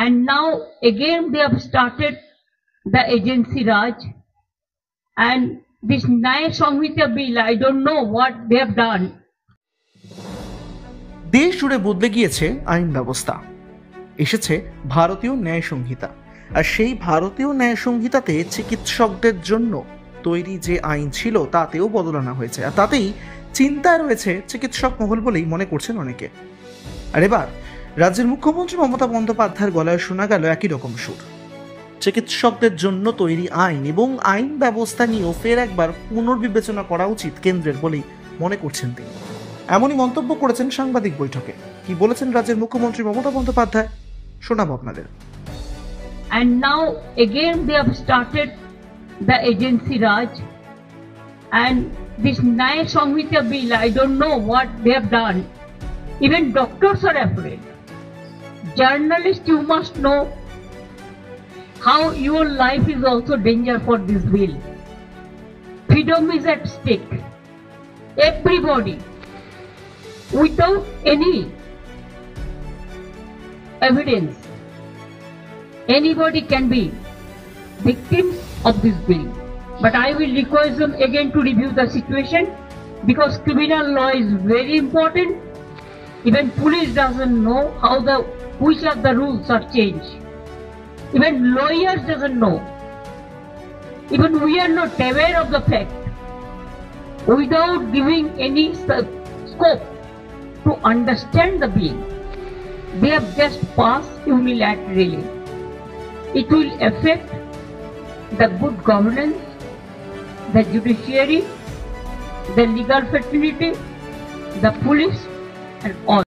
and now again they have started the agency Raj, and this Nyaya Samhita bill, I don't know what they have done. দেশ জুড়ে বদলে গিয়েছে আইন ব্যবস্থা, এসেছে ভারতীয় ন্যায় সংহিতা। আর সেই ভারতীয় ন্যায় সংহিতাতে চিকিৎসকদের জন্য তৈরি যে আইন ছিল তাতেও বদল আনা হয়েছে, আর তাতেই চিন্তায় রয়েছে চিকিৎসক মহল বলেই মনে করছেন অনেকে। আর এবার রাজ্যের মুখ্যমন্ত্রী মমতা বন্দ্যোপাধ্যায়ের গলায় শোনা গেল একই রকম সুর। চিকিৎসকদের জন্য তৈরি আইন এবং আইন ব্যবস্থা নিয়েও ফের একবার পুনর্বিবেচনা করা উচিত কেন্দ্রের বলেই মনে করছেন তিনি। এমনই মন্তব্য করেছেন সাংবাদিক বৈঠকে। কি বলেছেন রাজ্যের মুখ্যমন্ত্রী মমতা বন্দ্যোপাধ্যায়, শোনাবো আপনাদের। And now again they have started the agency Raj, and this Nyaya Samhita bill, I don't know what they have done. Even doctors are afraid. Journalists, you must know how your life is also danger for this bill. Freedom is at stake. Everybody, without any evidence, anybody can be victims of this bill. But I will request them again to review the situation, because criminal law is very important. Even police doesn't know how which of the rules are changed. Even lawyers doesn't know. Even we are not aware of the fact. Without giving any scope to understand the bill, they have just passed unilaterally. It will affect the good governance, the judiciary, the legal fraternity, the police, and all.